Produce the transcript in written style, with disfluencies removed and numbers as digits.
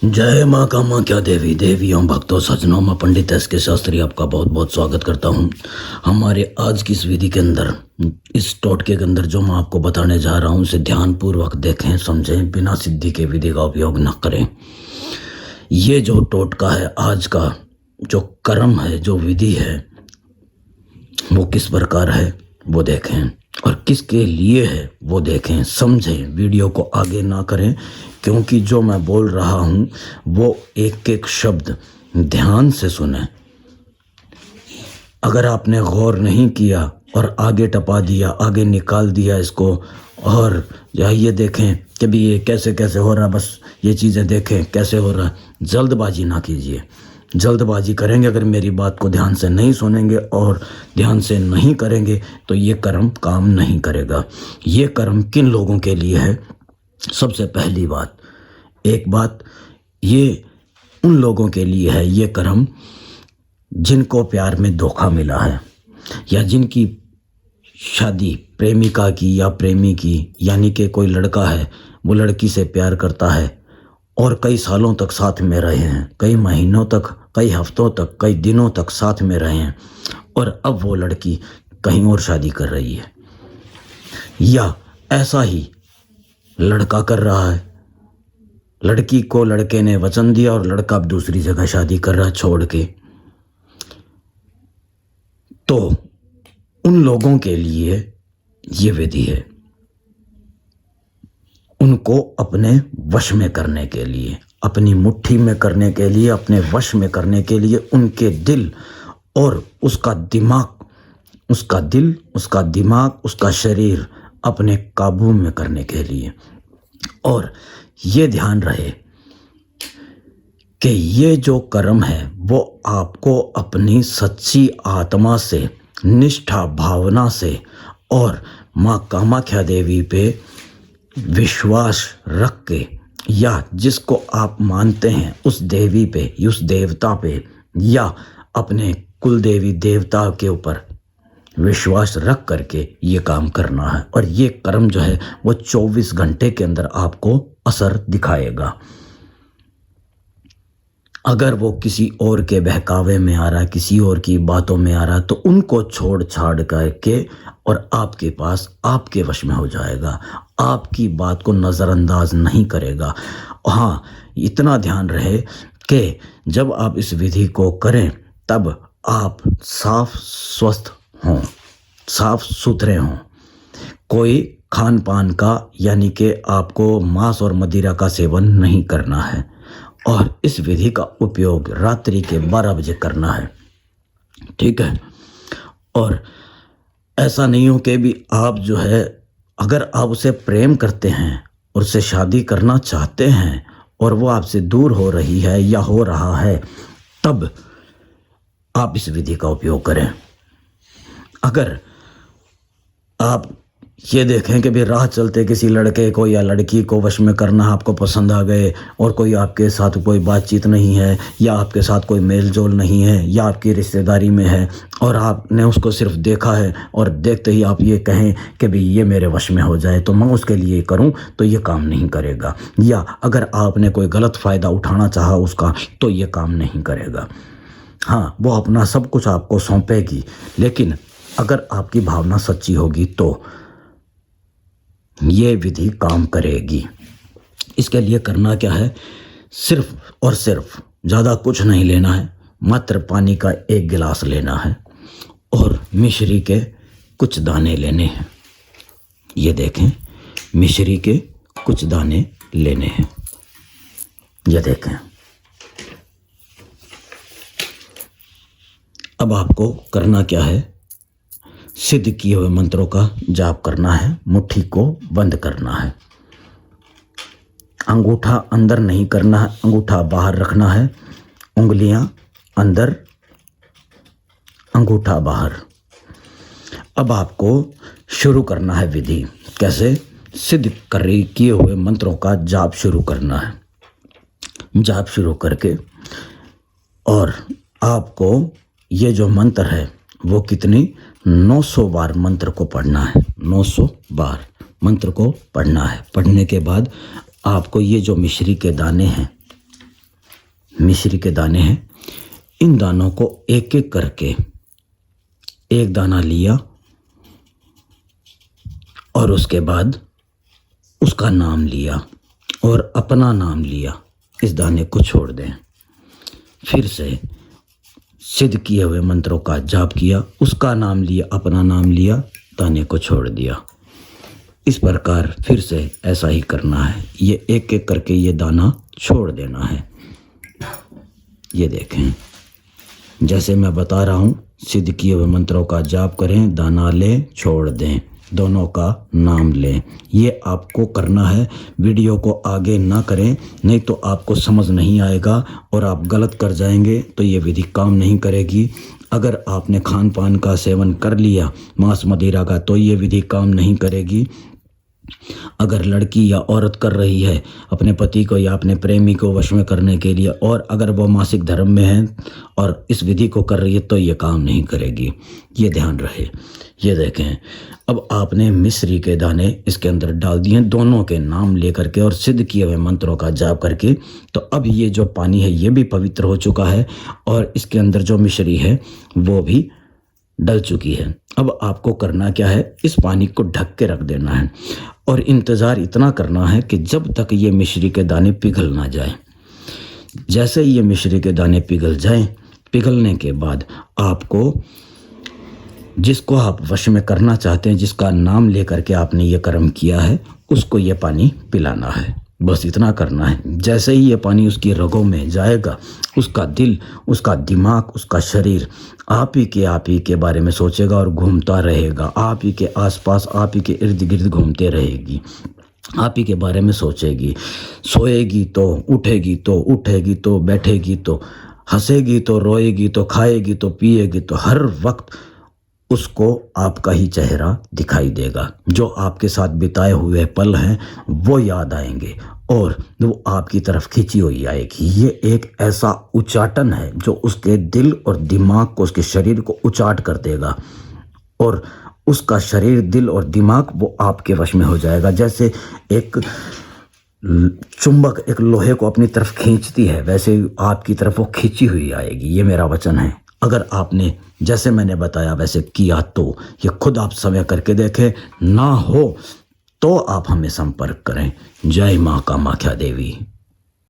जय माँ कामाख्या देवी देवियों भक्तों सज्जनों, मैं पंडित एस के शास्त्री आपका बहुत बहुत स्वागत करता हूँ। हमारे आज की इस विधि के अंदर, इस टोटके के अंदर जो मैं आपको बताने जा रहा हूँ उसे ध्यानपूर्वक देखें, समझें, बिना सिद्धि के विधि का उपयोग न करें। ये जो टोटका है, आज का जो कर्म है, जो विधि है, वो किस प्रकार है वो देखें और किसके लिए है वो देखें, समझें। वीडियो को आगे ना करें, क्योंकि जो मैं बोल रहा हूँ वो एक एक शब्द ध्यान से सुने। अगर आपने गौर नहीं किया और आगे टपा दिया, आगे निकाल दिया इसको और ये देखें कि भी ये कैसे कैसे हो रहा, बस ये चीज़ें देखें कैसे हो रहा, जल्दबाजी ना कीजिए। जल्दबाजी करेंगे, अगर मेरी बात को ध्यान से नहीं सुनेंगे और ध्यान से नहीं करेंगे तो ये कर्म काम नहीं करेगा। ये कर्म किन लोगों के लिए है? सबसे पहली बात, एक बात, ये उन लोगों के लिए है ये कर्म जिनको प्यार में धोखा मिला है, या जिनकी शादी प्रेमिका की या प्रेमी की, यानी कि कोई लड़का है वो लड़की से प्यार करता है और कई सालों तक साथ में रहे हैं, कई महीनों तक, कई हफ्तों तक, कई दिनों तक साथ में रहे हैं और अब वो लड़की कहीं और शादी कर रही है, या ऐसा ही लड़का कर रहा है। लड़की को लड़के ने वचन दिया और लड़का अब दूसरी जगह शादी कर रहा है छोड़ के। तो उन लोगों के लिए ये विधि है, उनको अपने वश में करने के लिए, अपनी मुट्ठी में करने के लिए, अपने वश में करने के लिए, उनके दिल और उसका दिमाग, उसका दिल, उसका दिमाग, उसका शरीर अपने काबू में करने के लिए। और ये ध्यान रहे कि ये जो कर्म है वो आपको अपनी सच्ची आत्मा से, निष्ठा भावना से और माँ कामाख्या देवी पे विश्वास रख के, या जिसको आप मानते हैं उस देवी पे, उस देवता पे, या अपने कुल देवी देवता के ऊपर विश्वास रख करके ये काम करना है। और ये कर्म जो है वो 24 घंटे के अंदर आपको असर दिखाएगा। अगर वो किसी और के बहकावे में आ रहा है, किसी और की बातों में आ रहा है, तो उनको छोड़ छाड़ करके और आपके पास, आपके वश में हो जाएगा, आपकी बात को नज़रअंदाज नहीं करेगा। हाँ, इतना ध्यान रहे कि जब आप इस विधि को करें तब आप साफ स्वस्थ हों, साफ सुथरे हों। कोई खान पान का, यानी कि आपको मांस और मदिरा का सेवन नहीं करना है और इस विधि का उपयोग रात्रि के 12 बजे करना है, ठीक है। और ऐसा नहीं हो कि भी आप जो है, अगर आप उसे प्रेम करते हैं और उससे शादी करना चाहते हैं और वो आपसे दूर हो रही है या हो रहा है, तब आप इस विधि का उपयोग करें। अगर आप ये देखें कि भी राह चलते किसी लड़के को या लड़की को वश में करना आपको पसंद आ गए और कोई आपके साथ कोई बातचीत नहीं है, या आपके साथ कोई मेल जोल नहीं है, या आपकी रिश्तेदारी में है और आपने उसको सिर्फ देखा है और देखते ही आप ये कहें कि भी ये मेरे वश में हो जाए तो मैं उसके लिए करूं, तो ये काम नहीं करेगा। या अगर आपने कोई गलत फ़ायदा उठाना चाहा उसका, तो ये काम नहीं करेगा। हाँ, वो अपना सब कुछ आपको सौंपेगी, लेकिन अगर आपकी भावना सच्ची होगी तो ये विधि काम करेगी। इसके लिए करना क्या है, सिर्फ और सिर्फ, ज़्यादा कुछ नहीं लेना है, मात्र पानी का 1 गिलास लेना है और मिश्री के कुछ दाने लेने हैं। ये देखें, मिश्री के कुछ दाने लेने हैं, ये देखें। अब आपको करना क्या है, सिद्ध किए हुए मंत्रों का जाप करना है, मुट्ठी को बंद करना है, अंगूठा अंदर नहीं करना है, अंगूठा बाहर रखना है, उंगलियां अंदर, अंगूठा बाहर। अब आपको शुरू करना है विधि। कैसे? सिद्ध किए हुए मंत्रों का जाप शुरू करना है। जाप शुरू करके और आपको ये जो मंत्र है वो कितनी 900 बार मंत्र को पढ़ना है, 900 बार मंत्र को पढ़ना है। पढ़ने के बाद आपको ये जो मिश्री के दाने हैं मिश्री के दाने हैं। इन दानों को एक एक करके एक दाना लिया और उसके बाद उसका नाम लिया और अपना नाम लिया। इस दाने को छोड़ दें। फिर से सिद्ध किए हुए मंत्रों का जाप किया, उसका नाम लिया, अपना नाम लिया, दाने को छोड़ दिया। इस प्रकार फिर से ऐसा ही करना है। ये एक एक करके ये दाना छोड़ देना है। ये देखें, जैसे मैं बता रहा हूँ, सिद्ध किए हुए मंत्रों का जाप करें, दाना लें, छोड़ दें, दोनों का नाम लें। ये आपको करना है। वीडियो को आगे ना करें, नहीं तो आपको समझ नहीं आएगा और आप गलत कर जाएंगे, तो ये विधि काम नहीं करेगी। अगर आपने खान पान का सेवन कर लिया मांस मदिरा का, तो ये विधि काम नहीं करेगी। अगर लड़की या औरत कर रही है अपने पति को या अपने प्रेमी को वश में करने के लिए, और अगर वो मासिक धर्म में है और इस विधि को कर रही है, तो ये काम नहीं करेगी। ये ध्यान रहे। ये देखें, अब आपने मिश्री के दाने इसके अंदर डाल दिए, दोनों के नाम लेकर के और सिद्ध किए हुए मंत्रों का जाप करके। तो अब ये जो पानी है ये भी पवित्र हो चुका है और इसके अंदर जो मिश्री है वो भी डल चुकी है। अब आपको करना क्या है, इस पानी को ढक के रख देना है और इंतज़ार इतना करना है कि जब तक ये मिश्री के दाने पिघल ना जाए। जैसे ही ये मिश्री के दाने पिघल जाएं, पिघलने के बाद आपको जिसको आप वश में करना चाहते हैं, जिसका नाम लेकर के आपने ये कर्म किया है, उसको ये पानी पिलाना है। बस इतना करना है। जैसे ही ये पानी उसकी रगों में जाएगा, उसका दिल, उसका दिमाग, उसका शरीर आप ही के बारे में सोचेगा और घूमता रहेगा। आप ही के आसपास, आप ही के इर्द गिर्द घूमते रहेगी, आप ही के बारे में सोचेगी। सोएगी तो उठेगी, तो उठेगी तो बैठेगी, तो हंसेगी तो रोएगी, तो खाएगी तो पिएगी, तो हर वक्त उसको आपका ही चेहरा दिखाई देगा। जो आपके साथ बिताए हुए पल हैं वो याद आएंगे और वो आपकी तरफ खींची हुई आएगी। ये एक ऐसा उचाटन है जो उसके दिल और दिमाग को, उसके शरीर को उचाट कर देगा और उसका शरीर, दिल और दिमाग वो आपके वश में हो जाएगा। जैसे एक चुंबक एक लोहे को अपनी तरफ खींचती है, वैसे आपकी तरफ वो खींची हुई आएगी। ये मेरा वचन है। अगर आपने जैसे मैंने बताया वैसे किया तो ये खुद आप समय करके देखें। ना हो तो आप हमें संपर्क करें। जय मां कामाख्या देवी।